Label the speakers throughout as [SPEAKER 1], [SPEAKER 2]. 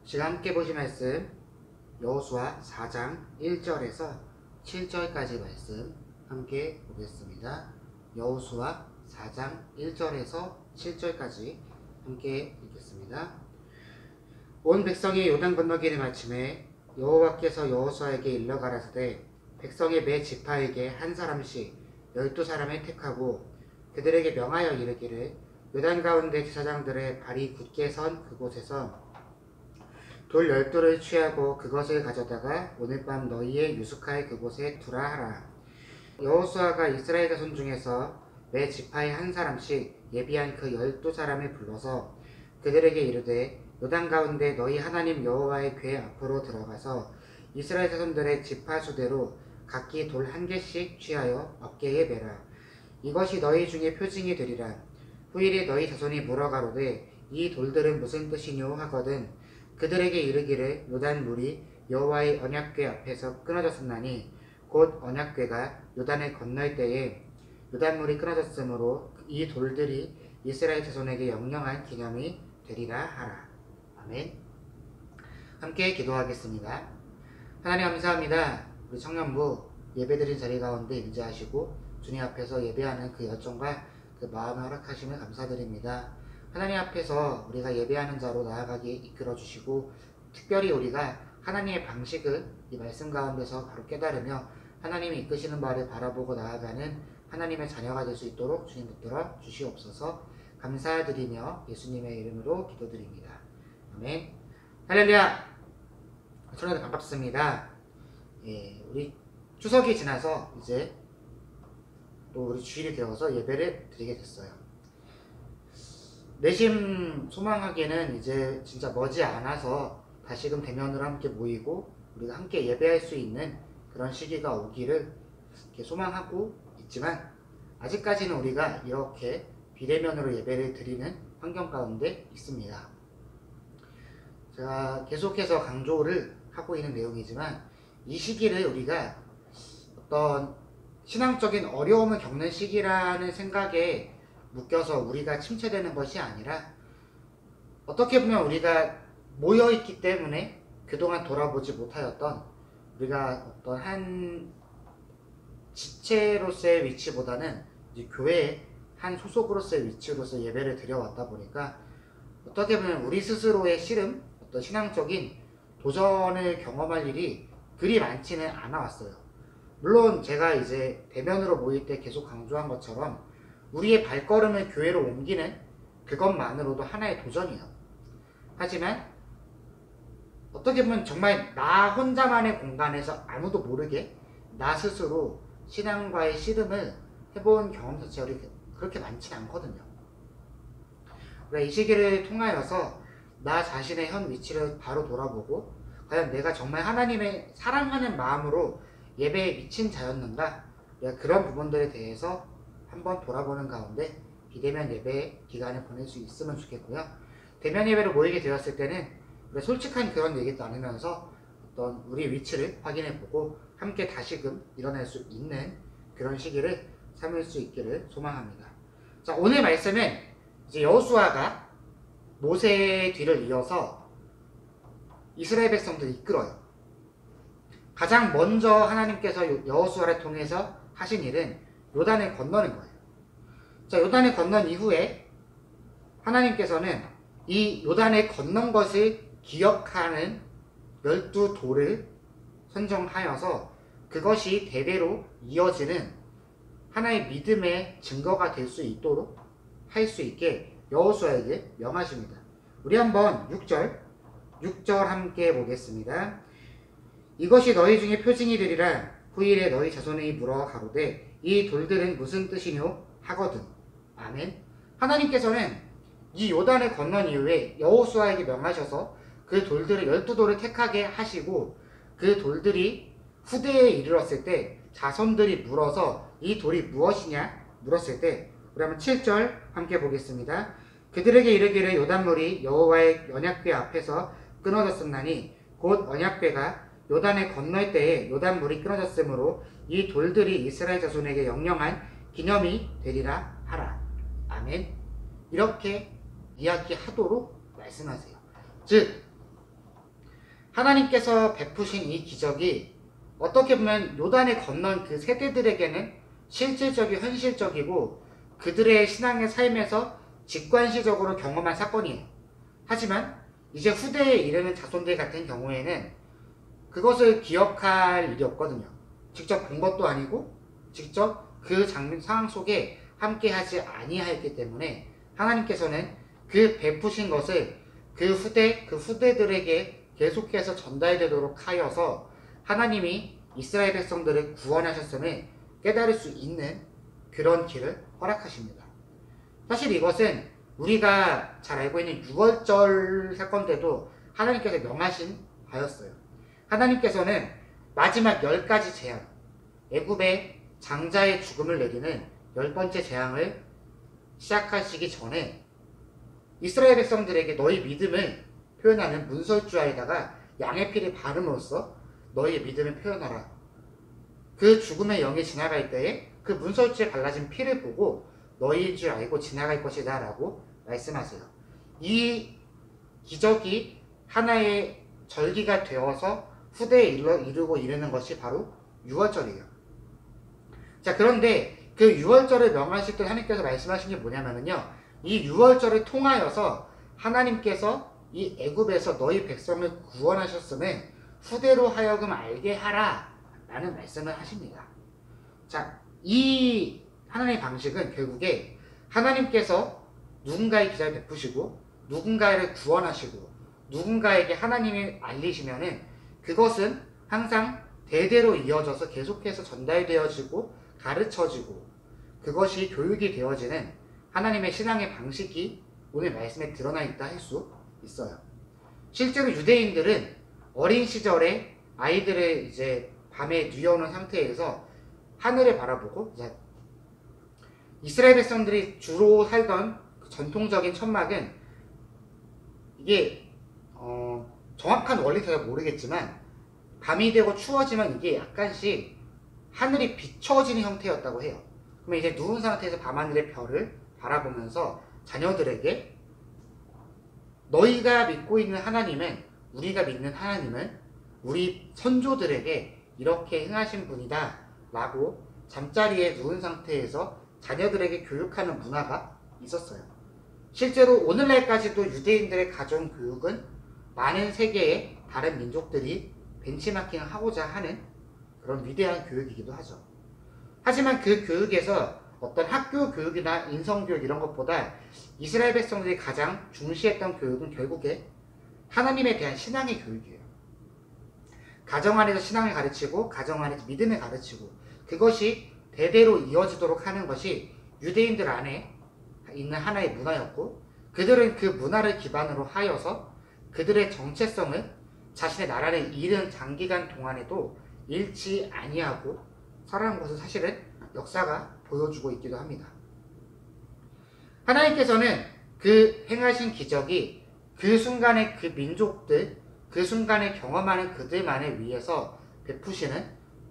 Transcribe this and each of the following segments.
[SPEAKER 1] 지금 함께 보신 말씀 여호수아 4장 1절에서 7절까지 말씀 함께 보겠습니다. 여호수아 4장 1절에서 7절까지 함께 읽겠습니다. 온 백성이 요단 건너기를 마침에 여호와께서 여호수아에게 일러 가라사대 백성의 매 지파에게 한 사람씩 12사람을 택하고 그들에게 명하여 이르기를 요단 가운데 제사장들의 발이 굳게 선 그곳에서 돌 12돌을 취하고 그것을 가져다가 오늘 밤 너희의 유숙할 그곳에 두라 하라. 여호수아가 이스라엘 자손 중에서 매 지파에 한 사람씩 예비한 그 12사람을 불러서 그들에게 이르되 요단 가운데 너희 하나님 여호와의 궤 앞으로 들어가서 이스라엘 자손들의 지파 수대로 각기 돌 한 개씩 취하여 어깨에 매라. 이것이 너희 중에 표징이 되리라. 후일에 너희 자손이 물어가로되 이 돌들은 무슨 뜻이뇨 하거든 그들에게 이르기를 요단 물이 여호와의 언약궤 앞에서 끊어졌었나니 곧 언약궤가 요단을 건널 때에 요단 물이 끊어졌으므로 이 돌들이 이스라엘 자손에게 영영한 기념이 되리라 하라. 아멘. 함께 기도하겠습니다. 하나님 감사합니다. 우리 청년부 예배드린 자리 가운데 임재하시고 주님 앞에서 예배하는 그 열정과 그 마음을 허락하심을 감사드립니다. 하나님 앞에서 우리가 예배하는 자로 나아가게 이끌어 주시고 특별히 우리가 하나님의 방식을 이 말씀 가운데서 바로 깨달으며 하나님이 이끄시는 바를 바라보고 나아가는 하나님의 자녀가 될 수 있도록 주님 붙들어 주시옵소서. 감사드리며 예수님의 이름으로 기도드립니다. 아멘. 할렐루야. 청년들 반갑습니다. 우리 추석이 지나서 이제 또 우리 주일이 되어서 예배를 드리게 됐어요. 내심 소망하기에는 이제 진짜 머지않아서 다시금 대면으로 함께 모이고 우리가 함께 예배할 수 있는 그런 시기가 오기를 이렇게 소망하고 있지만 아직까지는 우리가 이렇게 비대면으로 예배를 드리는 환경 가운데 있습니다. 제가 계속해서 강조를 하고 있는 내용이지만 이 시기를 우리가 어떤 신앙적인 어려움을 겪는 시기라는 생각에 묶여서 우리가 침체되는 것이 아니라 어떻게 보면 우리가 모여있기 때문에 그동안 돌아보지 못하였던 우리가 어떤 한 지체로서의 위치보다는 이제 교회의 한 소속으로서의 위치로서 예배를 드려왔다 보니까 어떻게 보면 우리 스스로의 씨름, 어떤 신앙적인 도전을 경험할 일이 그리 많지는 않아 왔어요. 물론 제가 이제 대면으로 모일 때 계속 강조한 것처럼 우리의 발걸음을 교회로 옮기는 그것만으로도 하나의 도전이에요. 하지만 어떻게 보면 정말 나 혼자만의 공간에서 아무도 모르게 나 스스로 신앙과의 씨름을 해본 경험 자체가 그렇게 많지 않거든요. 그러니까 이 시기를 통하여서 나 자신의 현 위치를 바로 돌아보고 과연 내가 정말 하나님의 사랑하는 마음으로 예배에 미친 자였는가, 그런 부분들에 대해서 한번 돌아보는 가운데 비대면 예배 기간을 보낼 수 있으면 좋겠고요. 대면 예배로 모이게 되었을 때는 솔직한 그런 얘기 나누면서 어떤 우리 위치를 확인해보고 함께 다시금 일어날 수 있는 그런 시기를 삼을 수 있기를 소망합니다. 자, 오늘 말씀은 이제 여호수아가 모세의 뒤를 이어서 이스라엘 백성들을 이끌어요. 가장 먼저 하나님께서 여호수아를 통해서 하신 일은 요단을 건너는 거예요. 자, 요단을 건넌 이후에 하나님께서는 이 요단을 건넌 것을 기억하는 12돌을 선정하여서 그것이 대대로 이어지는 하나의 믿음의 증거가 될 수 있도록 할 수 있게 여호수아에게 명하십니다. 우리 한번 6절 함께 보겠습니다. 이것이 너희 중에 표징이 되리라. 후일에 너희 자손이 물어 가로되 이 돌들은 무슨 뜻이뇨 하거든. 아멘. 하나님께서는 이 요단을 건넌 이후에 여호수아에게 명하셔서 그 돌들을 12돌을 택하게 하시고 그 돌들이 후대에 이르렀을 때 자손들이 물어서 이 돌이 무엇이냐 물었을 때 우리 한번 7절 함께 보겠습니다. 그들에게 이르기를 요단물이 여호와의 언약궤 앞에서 끊어졌었나니 곧 언약궤가 요단을 건널 때에 요단물이 끊어졌으므로 이 돌들이 이스라엘 자손에게 영영한 기념이 되리라 하라. 아멘. 이렇게 이야기하도록 말씀하세요. 즉 하나님께서 베푸신 이 기적이 어떻게 보면 요단을 건넌 그 세대들에게는 실질적이고 현실적이고 그들의 신앙의 삶에서 직관시적으로 경험한 사건이에요. 하지만 이제 후대에 이르는 자손들 같은 경우에는 그것을 기억할 일이 없거든요. 직접 본 것도 아니고 직접 그 상황 속에 함께하지 아니하였기 때문에 하나님께서는 그 베푸신 것을 그 후대들에게 계속해서 전달되도록 하여서 하나님이 이스라엘 백성들을 구원하셨음을 깨달을 수 있는 그런 길을 허락하십니다. 사실 이것은 우리가 잘 알고 있는 6월절 사건 때도 하나님께서 명하신 바였어요. 하나님께서는 마지막 10가지 재앙, 애굽의 장자의 죽음을 내리는 10번째 재앙을 시작하시기 전에 이스라엘 백성들에게 너희 믿음을 표현하는 문설주에다가 양의 피를 바름으로써 너희의 믿음을 표현하라. 그 죽음의 영이 지나갈 때에 그 문설주에 발라진 피를 보고 너희인 줄 알고 지나갈 것이다 라고 말씀하세요. 이 기적이 하나의 절기가 되어서 후대에 이르고 이르는 것이 바로 6월절이에요. 자, 그런데 그 6월절을 명하실 때 하나님께서 말씀하신 게 뭐냐면요, 이 6월절을 통하여서 하나님께서 이 애굽에서 너희 백성을 구원하셨음을 후대로 하여금 알게 하라 라는 말씀을 하십니다. 자, 이 하나님의 방식은 결국에 하나님께서 누군가의 기적을 베푸시고 누군가를 구원하시고 누군가에게 하나님을 알리시면은 그것은 항상 대대로 이어져서 계속해서 전달되어지고 가르쳐지고 그것이 교육이 되어지는 하나님의 신앙의 방식이 오늘 말씀에 드러나 있다 할 수 있어요. 실제로 유대인들은 어린 시절에 아이들을 이제 밤에 뉘어놓은 상태에서 하늘을 바라보고 이제 이스라엘 백성들이 주로 살던 전통적인 천막은 이게 정확한 원리는 잘 모르겠지만 밤이 되고 추워지면 이게 약간씩 하늘이 비춰지는 형태였다고 해요. 그러면 이제 누운 상태에서 밤하늘의 별을 바라보면서 자녀들에게 너희가 믿고 있는 하나님은, 우리가 믿는 하나님은 우리 선조들에게 이렇게 행하신 분이다 라고 잠자리에 누운 상태에서 자녀들에게 교육하는 문화가 있었어요. 실제로 오늘날까지도 유대인들의 가정 교육은 많은 세계의 다른 민족들이 벤치마킹을 하고자 하는 그런 위대한 교육이기도 하죠. 하지만 그 교육에서 어떤 학교 교육이나 인성교육 이런 것보다 이스라엘 백성들이 가장 중시했던 교육은 결국에 하나님에 대한 신앙의 교육이에요. 가정 안에서 신앙을 가르치고 가정 안에서 믿음을 가르치고 그것이 대대로 이어지도록 하는 것이 유대인들 안에 있는 하나의 문화였고, 그들은 그 문화를 기반으로 하여서 그들의 정체성을 자신의 나라를 잃은 장기간 동안에도 잃지 아니하고 살아온 것을 사실은 역사가 보여주고 있기도 합니다. 하나님께서는 그 행하신 기적이 그 순간에 그 민족들, 그 순간에 경험하는 그들만을 위해서 베푸시는,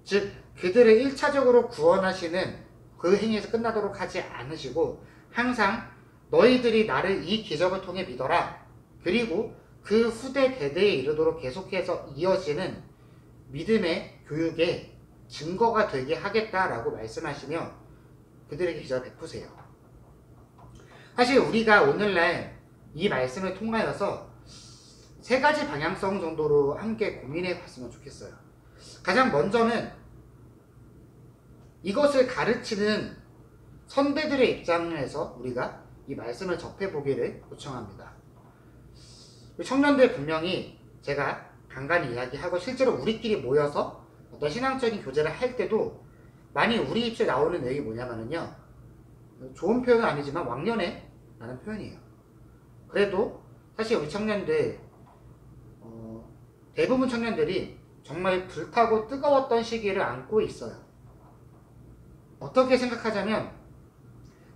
[SPEAKER 1] 즉 그들을 1차적으로 구원하시는 그 행위에서 끝나도록 하지 않으시고 항상 너희들이 나를 이 기적을 통해 믿어라, 그리고 그 후대 대대에 이르도록 계속해서 이어지는 믿음의 교육의 증거가 되게 하겠다라고 말씀하시며 그들에게 기적을 베푸세요. 사실 우리가 오늘날 이 말씀을 통하여서 세 가지 방향성 정도로 함께 고민해 봤으면 좋겠어요. 가장 먼저는 이것을 가르치는 선배들의 입장에서 우리가 이 말씀을 접해 보기를 요청합니다. 청년들 분명히 제가 간간히 이야기하고 실제로 우리끼리 모여서 어떤 신앙적인 교제를 할 때도 많이 우리 입술에 나오는 내용이 뭐냐면요, 좋은 표현은 아니지만 왕년에 라는 표현이에요. 그래도 사실 우리 청년들 대부분 청년들이 정말 불타고 뜨거웠던 시기를 안고 있어요. 어떻게 생각하자면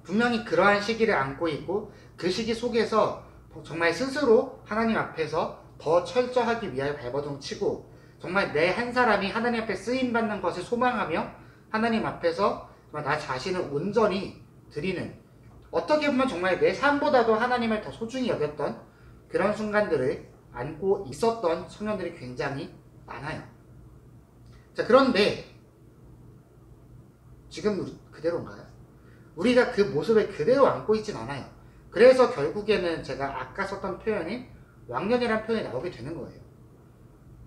[SPEAKER 1] 분명히 그러한 시기를 안고 있고 그 시기 속에서 정말 스스로 하나님 앞에서 더 철저하기 위하여 발버둥 치고 정말 내 한 사람이 하나님 앞에 쓰임받는 것을 소망하며 하나님 앞에서 나 자신을 온전히 드리는, 어떻게 보면 정말 내 삶보다도 하나님을 더 소중히 여겼던 그런 순간들을 안고 있었던 청년들이 굉장히 많아요. 자, 그런데 지금 그대로인가요? 우리가 그 모습을 그대로 안고 있진 않아요. 그래서 결국에는 제가 아까 썼던 표현인 왕년이라는 표현이 나오게 되는 거예요.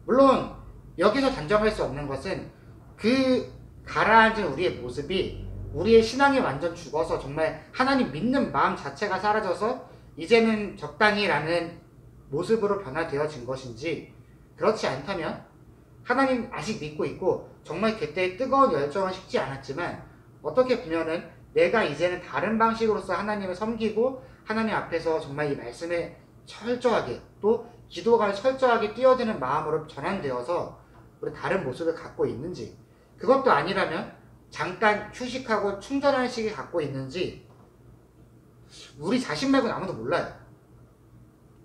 [SPEAKER 1] 물론 여기서 단정할 수 없는 것은 그 가라앉은 우리의 모습이 우리의 신앙이 완전 죽어서 정말 하나님 믿는 마음 자체가 사라져서 이제는 적당히 라는 모습으로 변화되어진 것인지, 그렇지 않다면 하나님 아직 믿고 있고 정말 그때의 뜨거운 열정은 식지 않았지만 어떻게 보면은 내가 이제는 다른 방식으로서 하나님을 섬기고 하나님 앞에서 정말 이 말씀에 철저하게 또 기도가 철저하게 뛰어드는 마음으로 전환되어서 우리 다른 모습을 갖고 있는지, 그것도 아니라면 잠깐 휴식하고 충전하는 시기 갖고 있는지 우리 자신 말고는 아무도 몰라요.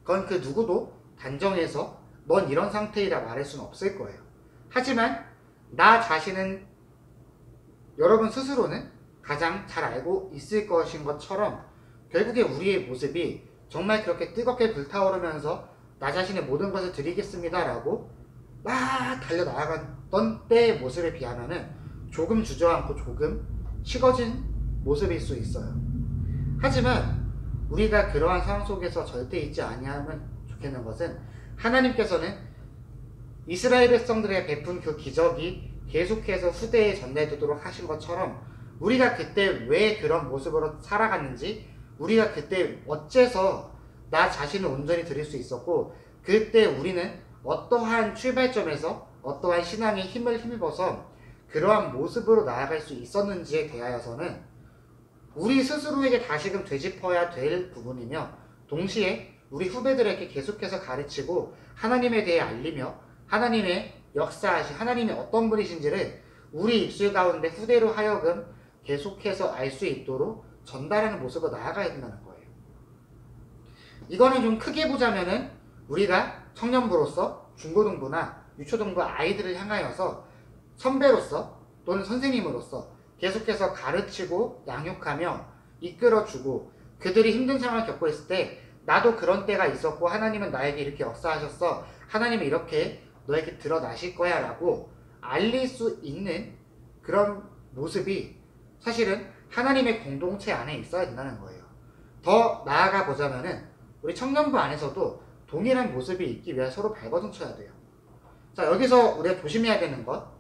[SPEAKER 1] 그건 그 누구도 단정해서 넌 이런 상태이라 말할 수는 없을 거예요. 하지만 나 자신은, 여러분 스스로는 가장 잘 알고 있을 것인 것처럼 결국에 우리의 모습이 정말 그렇게 뜨겁게 불타오르면서 나 자신의 모든 것을 드리겠습니다 라고 막 달려나아갔던 때의 모습에 비하면은 조금 주저앉고 조금 식어진 모습일 수 있어요. 하지만 우리가 그러한 상황 속에서 절대 잊지 아니하면 좋겠는 것은 하나님께서는 이스라엘 백성들에게 베푼 그 기적이 계속해서 후대에 전달되도록 하신 것처럼 우리가 그때 왜 그런 모습으로 살아갔는지, 우리가 그때 어째서 나 자신을 온전히 드릴 수 있었고 그때 우리는 어떠한 출발점에서 어떠한 신앙의 힘을 힘입어서 그러한 모습으로 나아갈 수 있었는지에 대하여서는 우리 스스로에게 다시금 되짚어야 될 부분이며, 동시에 우리 후배들에게 계속해서 가르치고 하나님에 대해 알리며 하나님의 역사하신 하나님이 어떤 분이신지를 우리 입술 가운데 후대로 하여금 계속해서 알 수 있도록 전달하는 모습으로 나아가야 된다는 거예요. 이거는 좀 크게 보자면은 우리가 청년부로서 중고등부나 유초등부 아이들을 향하여서 선배로서 또는 선생님으로서 계속해서 가르치고 양육하며 이끌어주고, 그들이 힘든 상황을 겪고 있을 때 나도 그런 때가 있었고 하나님은 나에게 이렇게 역사하셨어, 하나님은 이렇게 너에게 드러나실 거야 라고 알릴 수 있는 그런 모습이 사실은 하나님의 공동체 안에 있어야 된다는 거예요. 더 나아가 보자면은 우리 청년부 안에서도 동일한 모습이 있기 위해 서로 발버둥 쳐야 돼요. 자, 여기서 우리가 조심해야 되는 것,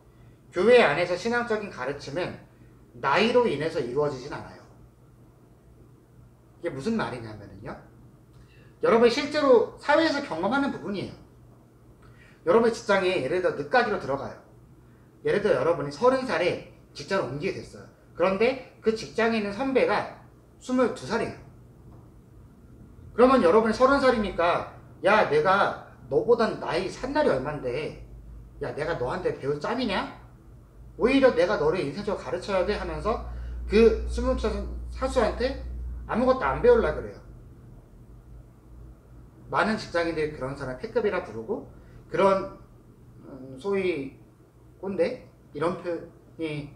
[SPEAKER 1] 교회 안에서 신앙적인 가르침은 나이로 인해서 이루어지진 않아요. 이게 무슨 말이냐면요, 여러분이 실제로 사회에서 경험하는 부분이에요. 여러분의 직장에 예를 들어 늦가기로 들어가요. 예를 들어 여러분이 30살에 직장을 옮기게 됐어요. 그런데 그 직장에 있는 선배가 22살이에요. 그러면 여러분이 30살이니까 야, 내가 너보단 나이 산날이 얼만데 야, 내가 너한테 배울 짬이냐? 오히려 내가 너를 인생적으로 가르쳐야 돼 하면서 그 22살 사수한테 아무것도 안 배우려고 그래요. 많은 직장인들이 그런 사람 패급이라 부르고, 그런 소위 꼰대, 이런 표현이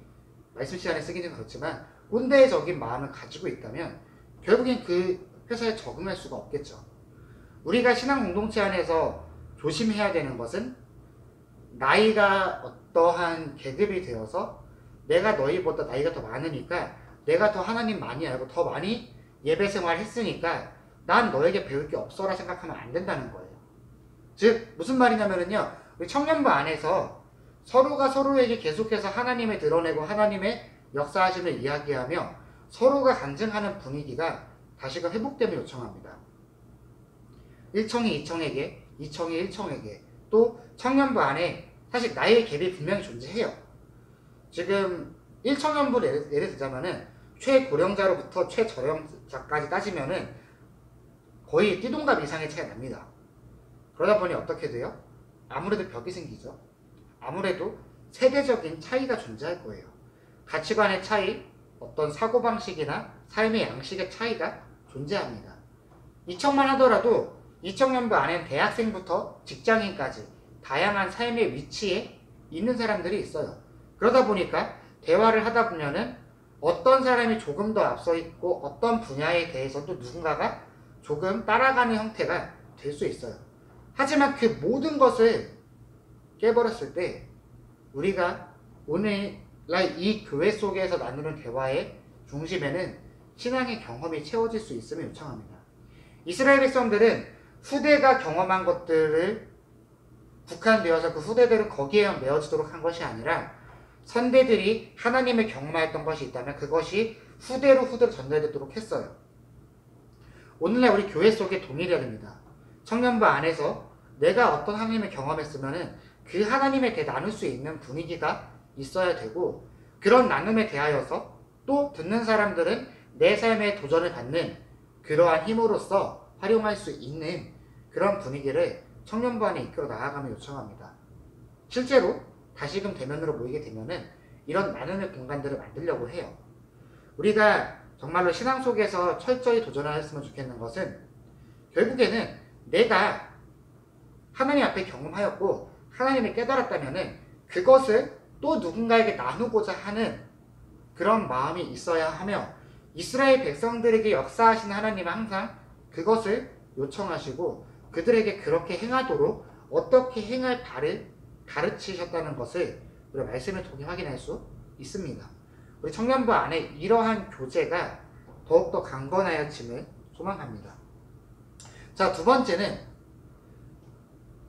[SPEAKER 1] 말씀 시간에 쓰기는 그렇지만 꼰대적인 마음을 가지고 있다면 결국엔 그 회사에 적응할 수가 없겠죠. 우리가 신앙 공동체 안에서 조심해야 되는 것은 나이가 어떠한 계급이 되어서 내가 너희보다 나이가 더 많으니까 내가 더 하나님 많이 알고 더 많이 예배 생활 했으니까 난 너에게 배울 게 없어라 생각하면 안 된다는 거예요. 즉 무슨 말이냐면요, 우리 청년부 안에서 서로가 서로에게 계속해서 하나님을 드러내고 하나님의 역사하심을 이야기하며 서로가 간증하는 분위기가 다시금 회복됨을 요청합니다. 1청이 2청에게, 2청이 1청에게, 또 청년부 안에 사실 나이의 갭이 분명히 존재해요. 지금 1청년부를 예를 들자면은 최고령자로부터 최저령자까지 따지면은 거의 띠동갑 이상의 차이가 납니다. 그러다 보니 어떻게 돼요? 아무래도 벽이 생기죠. 아무래도 세대적인 차이가 존재할 거예요. 가치관의 차이, 어떤 사고방식이나 삶의 양식의 차이가 존재합니다. 2청만 하더라도 2청년부 안엔 대학생부터 직장인까지 다양한 삶의 위치에 있는 사람들이 있어요. 그러다 보니까 대화를 하다 보면은 어떤 사람이 조금 더 앞서 있고 어떤 분야에 대해서 또 누군가가 조금 따라가는 형태가 될 수 있어요. 하지만 그 모든 것을 깨버렸을 때 우리가 오늘날 이 교회 속에서 나누는 대화의 중심에는 신앙의 경험이 채워질 수 있음을 요청합니다. 이스라엘 백성들은 후대가 경험한 것들을 국한되어서 그 후대들은 거기에만 메어지도록 한 것이 아니라 선대들이 하나님을 경험하였던 것이 있다면 그것이 후대로 전달되도록 했어요. 오늘날 우리 교회 속에 동일해야 됩니다. 청년부 안에서 내가 어떤 하나님을 경험했으면은 그 하나님에 대해 나눌 수 있는 분위기가 있어야 되고, 그런 나눔에 대하여서 또 듣는 사람들은 내 삶에 도전을 받는 그러한 힘으로써 활용할 수 있는 그런 분위기를 청년부 안에 이끌어 나아가며 요청합니다. 실제로 다시금 대면으로 모이게 되면은 이런 나눔의 공간들을 만들려고 해요. 우리가 정말로 신앙 속에서 철저히 도전하였으면 좋겠는 것은 결국에는 내가 하나님 앞에 경험하였고 하나님을 깨달았다면은 그것을 또 누군가에게 나누고자 하는 그런 마음이 있어야 하며, 이스라엘 백성들에게 역사하신 하나님은 항상 그것을 요청하시고 그들에게 그렇게 행하도록 어떻게 행할 바를 가르치셨다는 것을 우리가 말씀을 통해 확인할 수 있습니다. 우리 청년부 안에 이러한 교제가 더욱더 강건하여짐을 소망합니다. 자, 두 번째는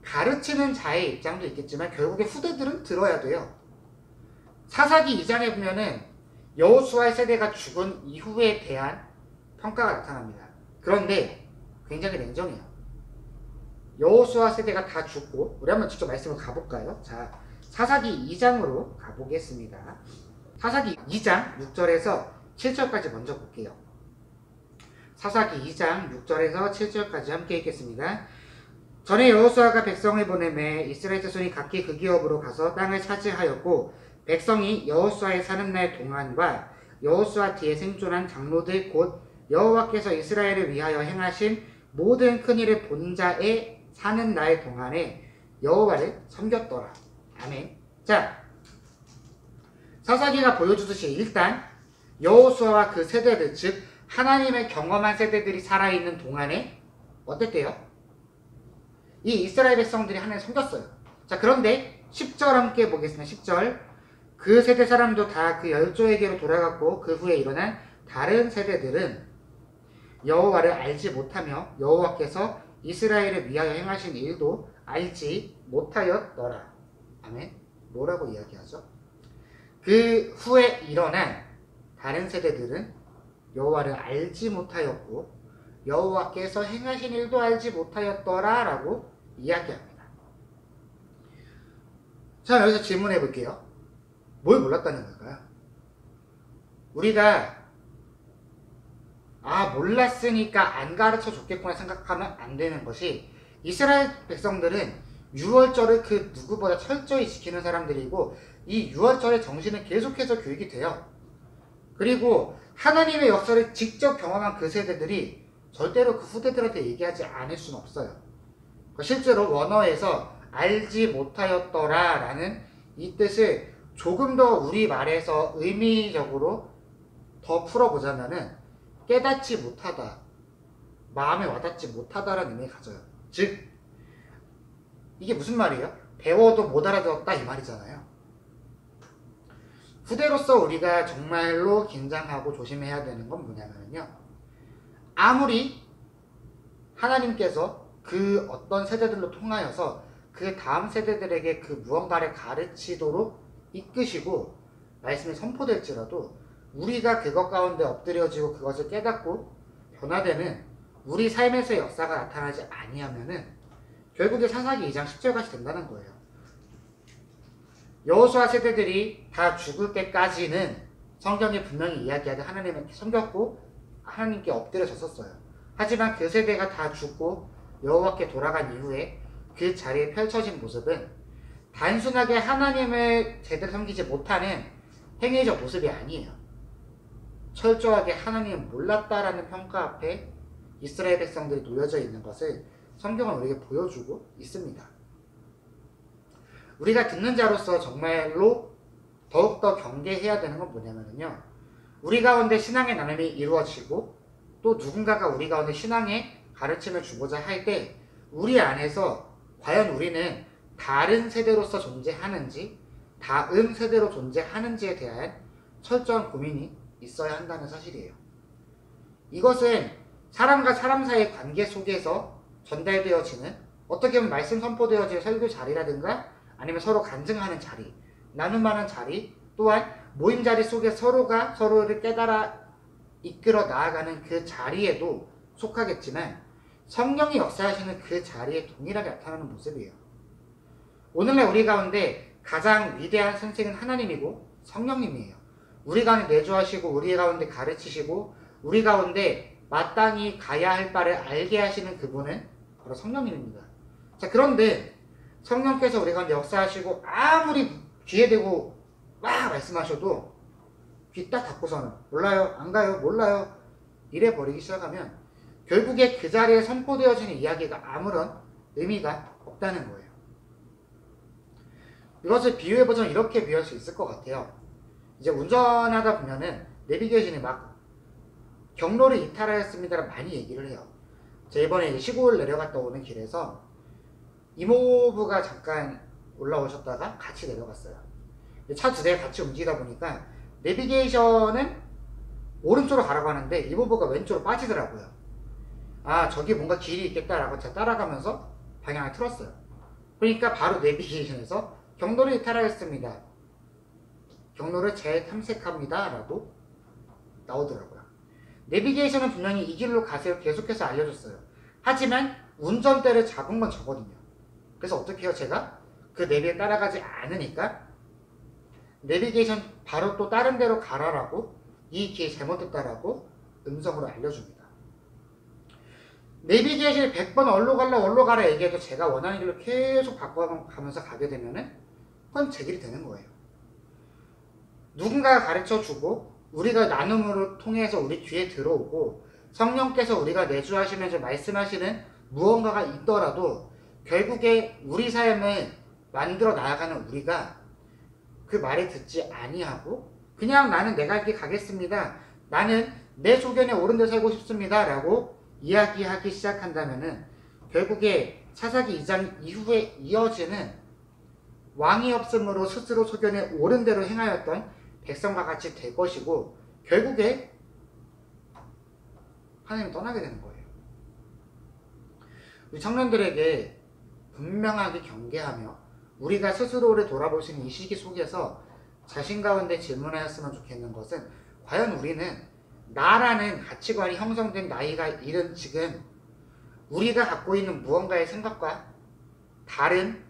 [SPEAKER 1] 가르치는 자의 입장도 있겠지만 결국에 후대들은 들어야 돼요. 사사기 2장에 보면은 여호수아의 세대가 죽은 이후에 대한 평가가 나타납니다. 그런데 굉장히 냉정해요. 여호수아 세대가 다 죽고, 우리 한번 직접 말씀을 가볼까요? 자, 사사기 2장으로 가보겠습니다. 사사기 2장 6절에서 7절까지 먼저 볼게요. 사사기 2장 6절에서 7절까지 함께 읽겠습니다. 전에 여호수아가 백성을 보내매 이스라엘 자손이 각기 그 기업으로 가서 땅을 차지하였고, 백성이 여호수아의 사는 날 동안과 여호수아 뒤에 생존한 장로들 곧 여호와께서 이스라엘을 위하여 행하신 모든 큰일을 본 자의 사는 날 동안에 여호와를 섬겼더라. 아멘. 자, 사사기가 보여주듯이 일단 여호수아와 그 세대들, 즉 하나님을 경험한 세대들이 살아있는 동안에 어땠대요? 이 이스라엘 백성들이 하나님을 섬겼어요. 자, 그런데 10절 함께 보겠습니다. 10절. 그 세대 사람도 다 그 열조에게로 돌아갔고 그 후에 일어난 다른 세대들은 여호와를 알지 못하며 여호와께서 이스라엘을 위하여 행하신 일도 알지 못하였더라. 아멘. 뭐라고 이야기하죠? 그 후에 일어난 다른 세대들은 여호와를 알지 못하였고 여호와께서 행하신 일도 알지 못하였더라 라고 이야기합니다. 자, 여기서 질문해 볼게요. 뭘 몰랐다는 걸까요? 우리가 몰랐으니까 안 가르쳐 줬겠구나 생각하면 안 되는 것이, 이스라엘 백성들은 유월절을 그 누구보다 철저히 지키는 사람들이고 이 유월절의 정신은 계속해서 교육이 돼요. 그리고 하나님의 역사를 직접 경험한 그 세대들이 절대로 그 후대들한테 얘기하지 않을 수는 없어요. 실제로 원어에서 알지 못하였더라 라는 이 뜻을 조금 더 우리말에서 의미적으로 더 풀어보자면은 깨닫지 못하다, 마음에 와닿지 못하다라는 의미를 가져요. 즉 이게 무슨 말이에요? 배워도 못 알아들었다 이 말이잖아요. 후대로서 우리가 정말로 긴장하고 조심해야 되는 건 뭐냐면요, 아무리 하나님께서 그 어떤 세대들로 통하여서 그 다음 세대들에게 그 무언가를 가르치도록 이끄시고 말씀이 선포될지라도 우리가 그것 가운데 엎드려지고 그것을 깨닫고 변화되는 우리 삶에서의 역사가 나타나지 아니하면은 결국에 사사기 2장 10절까지 된다는 거예요. 여호수아 세대들이 다 죽을 때까지는 성경에 분명히 이야기하되 하나님을 섬겼고 하나님께 엎드려졌었어요. 하지만 그 세대가 다 죽고 여호와께 돌아간 이후에 그 자리에 펼쳐진 모습은 단순하게 하나님을 제대로 섬기지 못하는 행위적 모습이 아니에요. 철저하게 하나님을 몰랐다라는 평가 앞에 이스라엘 백성들이 놓여져 있는 것을 성경은 우리에게 보여주고 있습니다. 우리가 듣는 자로서 정말로 더욱더 경계해야 되는 건 뭐냐면요, 우리 가운데 신앙의 나눔이 이루어지고 또 누군가가 우리 가운데 신앙의 가르침을 주고자 할 때 우리 안에서 과연 우리는 다른 세대로서 존재하는지, 다음 세대로 존재하는지에 대한 철저한 고민이 있어야 한다는 사실이에요. 이것은 사람과 사람 사이의 관계 속에서 전달되어지는, 어떻게 보면 말씀 선포되어지는 설교 자리라든가 아니면 서로 간증하는 자리, 나눔하는 자리, 또한 모임 자리 속에 서로가 서로를 깨달아 이끌어 나아가는 그 자리에도 속하겠지만 성령이 역사하시는 그 자리에 동일하게 나타나는 모습이에요. 오늘날 우리 가운데 가장 위대한 선생은 하나님이고 성령님이에요. 우리 가운데 내주하시고 우리 가운데 가르치시고 우리 가운데 마땅히 가야 할 바를 알게 하시는 그분은 바로 성령님입니다. 자, 그런데 성령께서 우리 가운데 역사하시고 아무리 귀에 대고 막 말씀하셔도 귀 딱 닫고서는 몰라요, 안 가요, 몰라요 이래 버리기 시작하면 결국에 그 자리에 선포되어지는 이야기가 아무런 의미가 없다는 거예요. 이것을 비유해보자면 이렇게 비유할 수 있을 것 같아요. 이제 운전하다 보면은 내비게이션이 막 경로를 이탈하였습니다라고 많이 얘기를 해요. 제가 이번에 시골 내려갔다 오는 길에서 이모부가 잠깐 올라오셨다가 같이 내려갔어요. 차 두 대가 같이 움직이다 보니까 내비게이션은 오른쪽으로 가라고 하는데 이모부가 왼쪽으로 빠지더라고요. 아, 저기 뭔가 길이 있겠다라고 제가 따라가면서 방향을 틀었어요. 그러니까 바로 내비게이션에서 경로를 이탈하였습니다, 경로를 재탐색합니다 라고 나오더라고요. 내비게이션은 분명히 이 길로 가세요 계속해서 알려줬어요. 하지만 운전대를 잡은 건 저거든요. 그래서 어떻게 해요? 제가 그 내비에 따라가지 않으니까 내비게이션 바로 또 다른 데로 가라라고, 이 길 잘못됐다라고 음성으로 알려줍니다. 내비게이션이 100번 얼로 가라 얘기해도 제가 원하는 길로 계속 바꿔가면서 가게 되면은 그건 제 길이 되는 거예요. 누군가가 가르쳐주고 우리가 나눔으로 통해서 우리 귀에 들어오고 성령께서 우리가 내주하시면서 말씀하시는 무언가가 있더라도 결국에 우리 삶을 만들어 나아가는 우리가 그 말을 듣지 아니하고 그냥 나는 내 갈 길 가겠습니다, 나는 내 소견에 옳은 데 살고 싶습니다 라고 이야기하기 시작한다면은 결국에 사사기 2장 이후에 이어지는 왕이 없음으로 스스로 소견에 옳은 대로 행하였던 백성과 같이 될 것이고 결국에 하나님을 떠나게 되는 거예요. 우리 청년들에게 분명하게 경계하며 우리가 스스로를 돌아볼 수 있는 이 시기 속에서 자신 가운데 질문하였으면 좋겠는 것은, 과연 우리는 나라는 가치관이 형성된 나이가 이른 지금 우리가 갖고 있는 무언가의 생각과 다른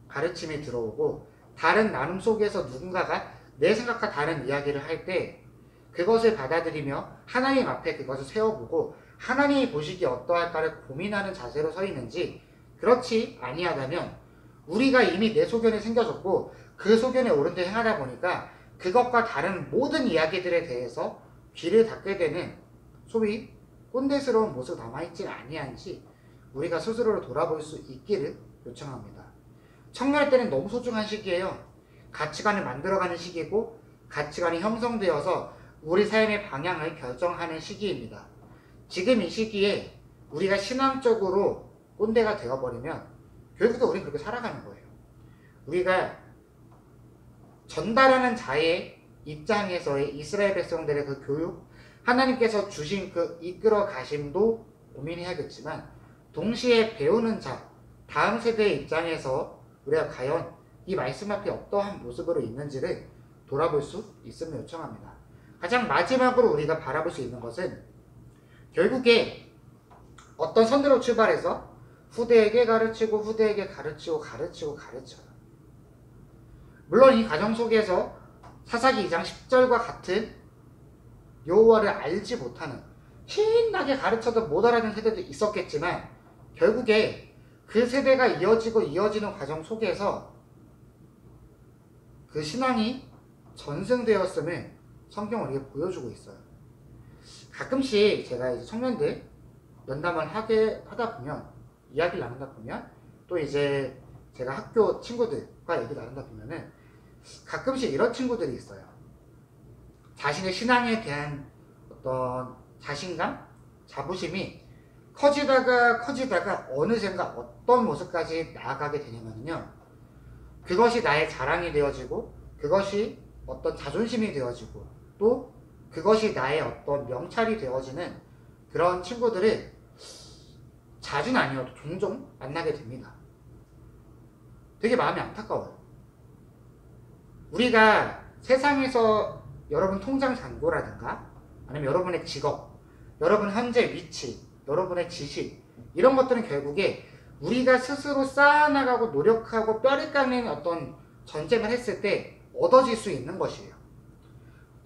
[SPEAKER 1] 가르침이 들어오고 다른 나눔 속에서 누군가가 내 생각과 다른 이야기를 할 때 그것을 받아들이며 하나님 앞에 그것을 세워보고 하나님이 보시기에 어떠할까를 고민하는 자세로 서 있는지, 그렇지 아니하다면 우리가 이미 내 소견이 생겨졌고 그 소견에 옳은 데 행하다 보니까 그것과 다른 모든 이야기들에 대해서 귀를 닫게 되는 소위 꼰대스러운 모습 남아있지 아니한지 우리가 스스로를 돌아볼 수 있기를 요청합니다. 청년할 때는 너무 소중한 시기예요. 가치관을 만들어가는 시기고 가치관이 형성되어서 우리 삶의 방향을 결정하는 시기입니다. 지금 이 시기에 우리가 신앙적으로 꼰대가 되어버리면 결국에 우리는 그렇게 살아가는 거예요. 우리가 전달하는 자의 입장에서의 이스라엘 백성들의 그 교육, 하나님께서 주신 그 이끌어 가심도 고민해야겠지만 동시에 배우는 자, 다음 세대의 입장에서 우리가 과연 이 말씀 앞에 어떠한 모습으로 있는지를 돌아볼 수 있음을 요청합니다. 가장 마지막으로 우리가 바라볼 수 있는 것은 결국에 어떤 선대로 출발해서 후대에게 가르치고 후대에게 가르쳐요. 물론 이 과정 속에서 사사기 2장 10절과 같은 여호와를 알지 못하는, 신나게 가르쳐도 못 알아듣는 세대도 있었겠지만 결국에 그 세대가 이어지는 과정 속에서 그 신앙이 전승되었음을 성경은 우리에게 보여주고 있어요. 가끔씩 제가 이제 청년들 면담을 하다 보면, 이야기를 나누다 보면, 또 이제 제가 학교 친구들과 얘기 나누다 보면은 가끔씩 이런 친구들이 있어요. 자신의 신앙에 대한 어떤 자신감, 자부심이 커지다가 어느샌가 어떤 모습까지 나아가게 되냐면요. 그것이 나의 자랑이 되어지고, 그것이 어떤 자존심이 되어지고, 또 그것이 나의 어떤 명찰이 되어지는 그런 친구들을 자주는 아니어도 종종 만나게 됩니다. 되게 마음이 안타까워요. 우리가 세상에서 여러분 통장 잔고라든가 아니면 여러분의 직업, 여러분 현재 위치, 여러분의 지식, 이런 것들은 결국에 우리가 스스로 쌓아나가고 노력하고 뼈를 깎는 어떤 전쟁을 했을 때 얻어질 수 있는 것이에요.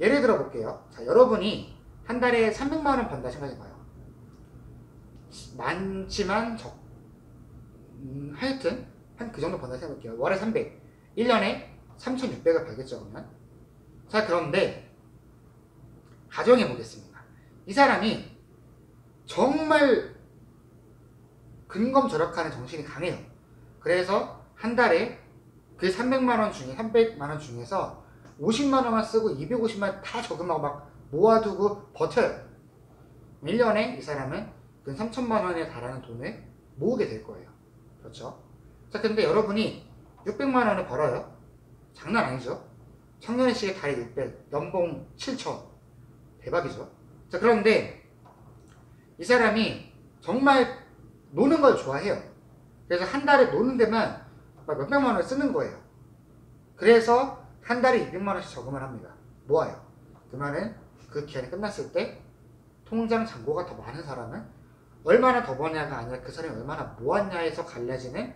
[SPEAKER 1] 예를 들어 볼게요. 자, 여러분이 한 달에 300만 원 번다 생각해봐요. 많지만 하여튼 한 그 정도 번다 생각해볼게요. 월에 300, 1년에 3,600을 벌겠죠, 그러면. 자, 그런데 가정해 보겠습니다. 이 사람이 정말 근검절약하는 정신이 강해요. 그래서 한 달에 그 300만 원 중에 300만 원 중에서 50만 원만 쓰고 250만 원 다 저금하고 막 모아두고 버텨요. 1년에 이 사람은 그 3천만 원에 달하는 돈을 모으게 될 거예요. 그렇죠? 자, 근데 여러분이 600만 원을 벌어요. 장난 아니죠? 청년의식에 달에 600, 연봉 7천. 대박이죠? 자, 그런데 이 사람이 정말 노는 걸 좋아해요. 그래서 한 달에 노는 데만 막 몇백만 원을 쓰는 거예요. 그래서 한 달에 200만 원씩 저금을 합니다. 모아요. 그러면은 그 기간이 끝났을 때 통장 잔고가 더 많은 사람은 얼마나 더 버냐가 아니라 그 사람이 얼마나 모았냐에서 갈라지는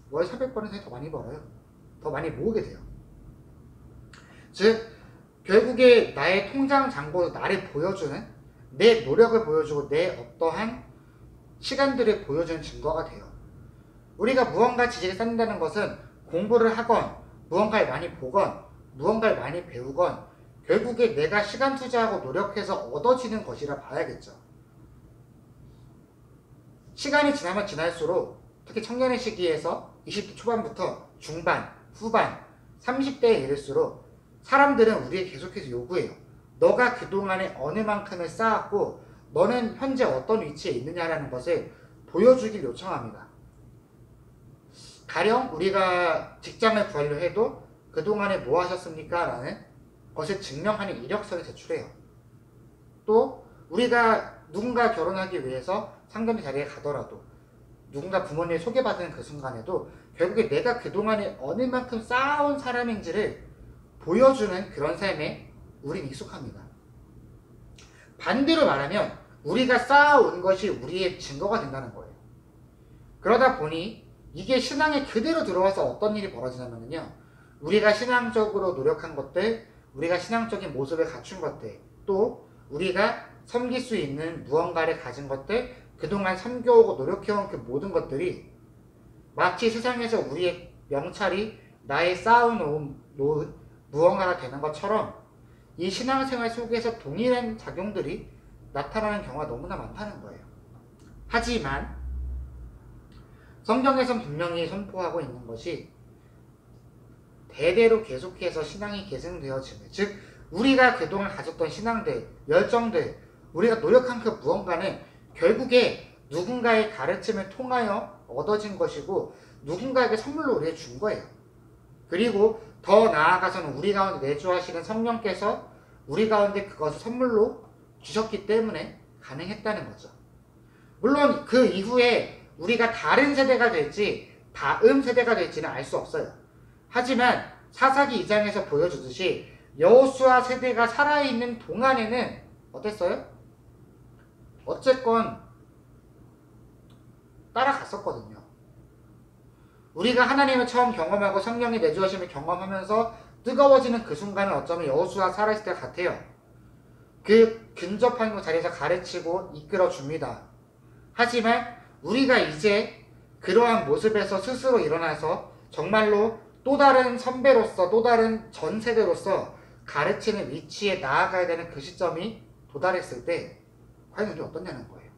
[SPEAKER 1] 월 400번에서 더 많이 벌어요. 더 많이 모으게 돼요. 즉 결국에 나의 통장 잔고 나를 보여주는, 내 노력을 보여주고 내 어떠한 시간들을 보여주는 증거가 돼요. 우리가 무언가 지식을 쌓는다는 것은 공부를 하건 무언가를 많이 보건 무언가를 많이 배우건 결국에 내가 시간 투자하고 노력해서 얻어지는 것이라 봐야겠죠. 시간이 지나면 지날수록 특히 청년의 시기에서 20대 초반부터 중반, 후반, 30대에 이를수록 사람들은 우리에게 계속해서 요구해요. 너가 그동안에 어느 만큼을 쌓았고 너는 현재 어떤 위치에 있느냐라는 것을 보여주길 요청합니다. 가령 우리가 직장을 구하려 해도 그동안에 뭐 하셨습니까? 라는 것을 증명하는 이력서를 제출해요. 또 우리가 누군가 결혼하기 위해서 상담 자리에 가더라도 누군가 부모님 소개받은 그 순간에도 결국에 내가 그동안에 어느 만큼 쌓아온 사람인지를 보여주는 그런 삶에 우린 익숙합니다. 반대로 말하면 우리가 쌓아온 것이 우리의 증거가 된다는 거예요. 그러다 보니 이게 신앙에 그대로 들어와서 어떤 일이 벌어지냐면요, 우리가 신앙적으로 노력한 것들, 우리가 신앙적인 모습을 갖춘 것들, 또 우리가 섬길 수 있는 무언가를 가진 것들, 그동안 섬겨오고 노력해온 그 모든 것들이 마치 세상에서 우리의 명찰이 나의 쌓아놓은 무언가가 되는 것처럼 이 신앙생활 속에서 동일한 작용들이 나타나는 경우가 너무나 많다는 거예요. 하지만 성경에선 분명히 선포하고 있는 것이 대대로 계속해서 신앙이 계승되어지는, 즉 우리가 그동안 가졌던 신앙들, 열정들, 우리가 노력한 그 무언가는 결국에 누군가의 가르침을 통하여 얻어진 것이고 누군가에게 선물로 우리에게 준 거예요. 그리고 더 나아가서는 우리 가운데 내주하시는 성령께서 우리 가운데 그것을 선물로 주셨기 때문에 가능했다는 거죠. 물론 그 이후에 우리가 다른 세대가 될지 다음 세대가 될지는 알 수 없어요. 하지만 사사기 2장에서 보여주듯이 여호수아 세대가 살아있는 동안에는 어땠어요? 어쨌건 따라갔었거든요. 우리가 하나님을 처음 경험하고 성령이 내주하심을 경험하면서 뜨거워지는 그 순간은 어쩌면 여호수아 살아있을 때 같아요. 그 근접한 자리에서 가르치고 이끌어 줍니다. 하지만 우리가 이제 그러한 모습에서 스스로 일어나서 정말로 또 다른 선배로서, 또 다른 전 세대로서 가르치는 위치에 나아가야 되는 그 시점이 도달했을 때 과연 우리 어떠냐는 거예요.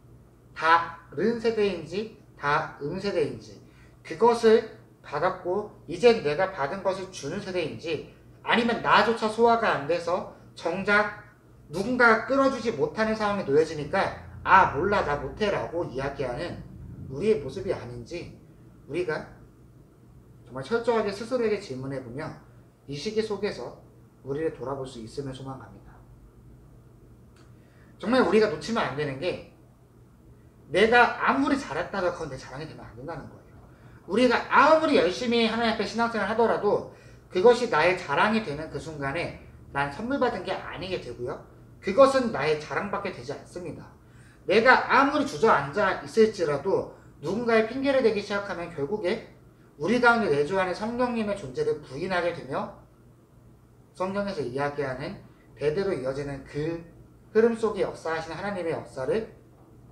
[SPEAKER 1] 다른 세대인지 다음 세대인지, 그것을 받았고 이젠 내가 받은 것을 주는 세대인지, 아니면 나조차 소화가 안 돼서 정작 누군가가 끌어주지 못하는 상황에 놓여지니까 아 몰라 나 못해 라고 이야기하는 우리의 모습이 아닌지 우리가 정말 철저하게 스스로에게 질문해보며 이 시기 속에서 우리를 돌아볼 수 있음을 소망합니다. 정말 우리가 놓치면 안 되는 게 내가 아무리 잘했다고 하건 내 자랑이 되면 안 된다는 거예요. 우리가 아무리 열심히 하나님 앞에 신앙생활을 하더라도 그것이 나의 자랑이 되는 그 순간에 난 선물 받은 게 아니게 되고요. 그것은 나의 자랑밖에 되지 않습니다. 내가 아무리 주저앉아 있을지라도 누군가의 핑계를 대기 시작하면 결국에 우리 가운데 내주하는 성령님의 존재를 부인하게 되며 성경에서 이야기하는 대대로 이어지는 그 흐름 속에 역사하시는 하나님의 역사를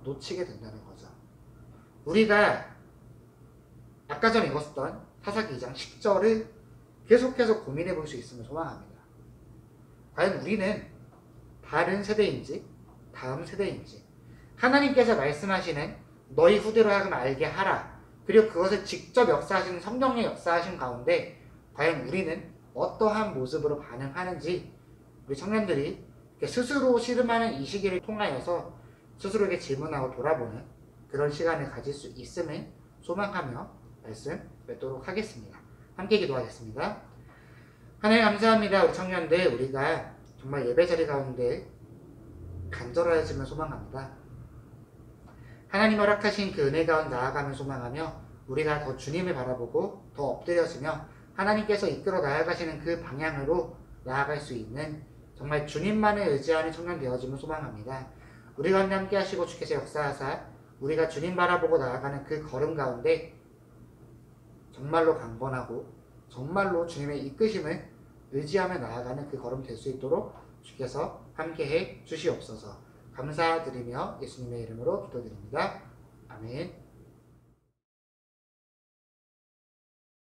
[SPEAKER 1] 놓치게 된다는 거죠. 우리가 아까 전에 읽었던 사사기 2장 10절을 계속해서 고민해 볼 수 있음을 소망합니다. 과연 우리는 다른 세대인지 다음 세대인지 하나님께서 말씀하시는 너희 후대로 하여금 알게 하라 그리고 그것을 직접 역사하시는 성령의 역사하신 가운데 과연 우리는 어떠한 모습으로 반응하는지 우리 청년들이 스스로 씨름하는 이 시기를 통하여서 스스로에게 질문하고 돌아보는 그런 시간을 가질 수 있음을 소망하며 말씀 맺도록 하겠습니다. 함께 기도하겠습니다. 하나님 감사합니다. 우리 청년들 우리가 정말 예배 자리 가운데 간절하여짐을 소망합니다. 하나님 허락하신 그 은혜 가운데 나아가면 소망하며 우리가 더 주님을 바라보고 더 엎드려지며 하나님께서 이끌어 나아가시는 그 방향으로 나아갈 수 있는 정말 주님만을 의지하는 청년 되어짐을 소망합니다. 우리 가운데 함께 하시고 주께서 역사하사 우리가 주님 바라보고 나아가는 그 걸음 가운데 정말로 강건하고 정말로 주님의 이끄심을 의지하며 나아가는 그 걸음 될 수 있도록 주께서 함께해 주시옵소서. 감사드리며 예수님의 이름으로 기도드립니다. 아멘.